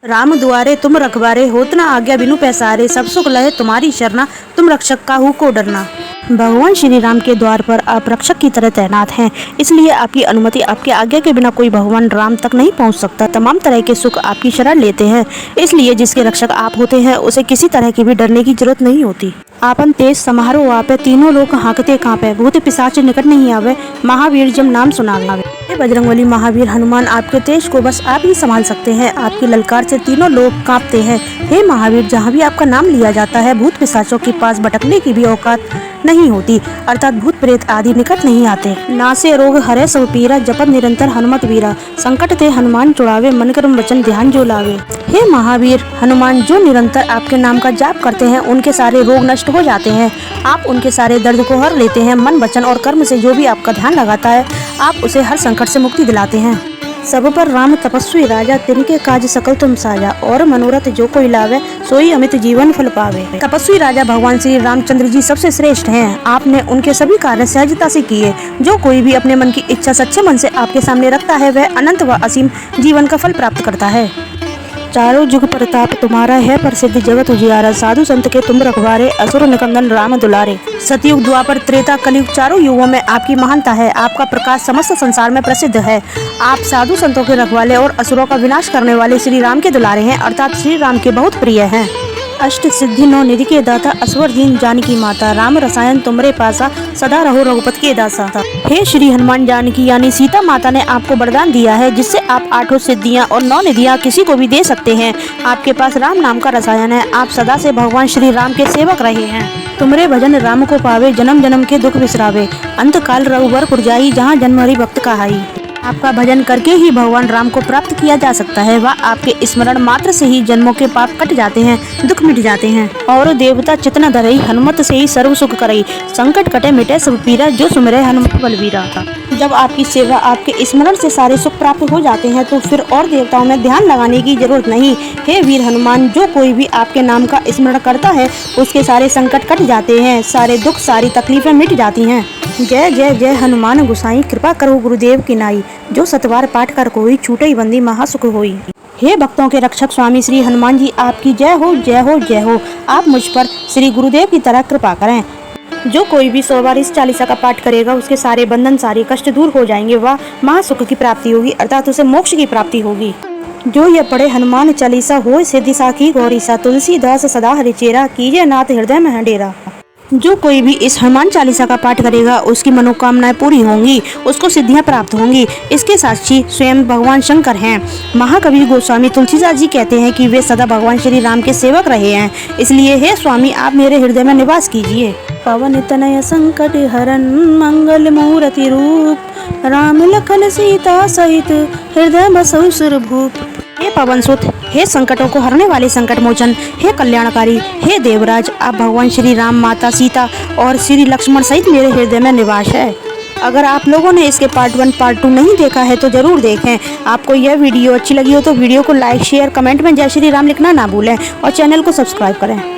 राम दुआरे तुम रखवारे, होत न आज्ञा बिनु पैसारे, सब सुख लहे तुम्हारी शरणा, तुम रक्षक काहू को डरना। भगवान श्री राम के द्वार पर आप रक्षक की तरह तैनात हैं, इसलिए आपकी अनुमति, आपकी आज्ञा के बिना कोई भगवान राम तक नहीं पहुंच सकता। तमाम तरह के सुख आपकी शरण लेते हैं, इसलिए जिसके रक्षक आप होते हैं उसे किसी तरह की भी डरने की जरूरत नहीं होती। आपन तेज समारोह आपे, तीनों लोग हाँकते कांपे, भूत पिशाच निकट नहीं आवे, महावीर जब नाम सुनावे। हे बजरंगबली महावीर हनुमान, आपके तेज को बस आप ही संभाल सकते हैं। आपकी ललकार से तीनों लोग कांपते हैं। हे महावीर, जहाँ भी आपका नाम लिया जाता है भूत पिशाचों के पास भटकने की भी औकात नहीं होती, अर्थात भूत प्रेत आदि निकट नहीं आते। नासे रोग हरे सब पीरा, जपत निरंतर हनुमत वीरा, संकट ते हनुमान छुड़ावे, मन कर्म वचन ध्यान जो लावे। हे महावीर हनुमान, जो निरंतर आपके नाम का जाप करते हैं उनके सारे रोग नष्ट हो जाते हैं। आप उनके सारे दर्द को हर लेते हैं। मन वचन और कर्म से जो भी आपका ध्यान लगाता है आप उसे हर संकट से मुक्ति दिलाते हैं। सब पर राम तपस्वी राजा, तिनके काज सकल तुम साजा, और मनोरथ जो कोई लावे, सोई अमित जीवन फल पावे। तपस्वी राजा भगवान श्री रामचंद्र जी सबसे श्रेष्ठ हैं। आपने उनके सभी कार्य सहजता से किए। जो कोई भी अपने मन की इच्छा सच्चे मन से आपके सामने रखता है वह अनंत व असीम जीवन का फल प्राप्त करता है। चारों जुग प्रताप तुम्हारा है, प्रसिद्ध जगत उजियारा, साधु संत के तुम रखवारे, असुर निकंदन राम दुलारे। सतयुग, द्वापर, त्रेता, कलयुग चारों युगों में आपकी महानता है। आपका प्रकाश समस्त संसार में प्रसिद्ध है। आप साधु संतों के रखवाले और असुरों का विनाश करने वाले श्री राम के दुलारे हैं, अर्थात श्री राम के बहुत प्रिय हैं। अष्ट सिद्धि नौ निधि के दाता, असवर दीन जानकी माता, राम रसायन तुमरे पासा, सदा रहो रघुपति के दासा। हे श्री हनुमान, जानकी यानी सीता माता ने आपको वरदान दिया है जिससे आप 8 सिद्धियां और 9 निधियां किसी को भी दे सकते हैं। आपके पास राम नाम का रसायन है। आप सदा से भगवान श्री राम के सेवक रहे हैं। तुमरे भजन राम को पावे, जन्म जन्म के दुख बिसरावे, अंत काल रघुवर पुर जाई, जहाँ जन्म हरि भक्त कहाई। आपका भजन करके ही भगवान राम को प्राप्त किया जा सकता है। वह आपके स्मरण मात्र से ही जन्मों के पाप कट जाते हैं, दुख मिट जाते हैं। और देवता चितना धरई, हनुमत से ही सर्व सुख करई, संकट कटे मिटे सब पीरा, जो सुमिरै हनुमत बलवीरा। जब आपकी सेवा, आपके स्मरण से सारे सुख प्राप्त हो जाते हैं तो फिर और देवताओं में ध्यान लगाने की जरूरत नहीं। हे वीर हनुमान, जो कोई भी आपके नाम का स्मरण करता है उसके सारे संकट कट जाते हैं, सारे दुख सारी तकलीफें मिट जाती हैं। जय जय जय हनुमान गोसाई, कृपा करो गुरुदेव की नाई, जो सतवार पाठ कर कोई, छूटई बंदी महासुख होई। हे भक्तों के रक्षक स्वामी श्री हनुमान जी, आपकी जय हो जय हो जय हो। आप मुझ पर श्री गुरुदेव की तरह कृपा करें। जो कोई भी 100 बार इस चालीसा का पाठ करेगा उसके सारे बंधन सारे कष्ट दूर हो जाएंगे। वह महासुख की प्राप्ति होगी, अर्थात उसे मोक्ष की प्राप्ति होगी। जो ये पढ़े हनुमान चालीसा, हो सिद्धि साखी गौरीसा, तुलसीदास सदा हरिचेरा, कीजिए नाथ हृदय में डेरा। जो कोई भी इस हनुमान चालीसा का पाठ करेगा उसकी मनोकामनाएं पूरी होंगी, उसको सिद्धियां प्राप्त होंगी। इसके साक्षी स्वयं भगवान शंकर हैं। महाकवि गोस्वामी तुलसीदास जी कहते हैं कि वे सदा भगवान श्री राम के सेवक रहे हैं, इसलिए हे स्वामी आप मेरे हृदय में निवास कीजिए। पवन तनय संकट हरन, मंगल मूर्ति रूप, राम लखन सीता सहित, हृदय बसहु सुरभूप। हे पवन सुत, हे संकटों को हरने वाले संकट मोचन, हे कल्याणकारी, हे देवराज, आप भगवान श्री राम, माता सीता और श्री लक्ष्मण सहित मेरे हृदय में निवास है। अगर आप लोगों ने इसके पार्ट 1 पार्ट 2 नहीं देखा है तो जरूर देखें। आपको यह वीडियो अच्छी लगी हो तो वीडियो को लाइक शेयर कमेंट में जय श्री राम लिखना ना भूलें और चैनल को सब्सक्राइब करें।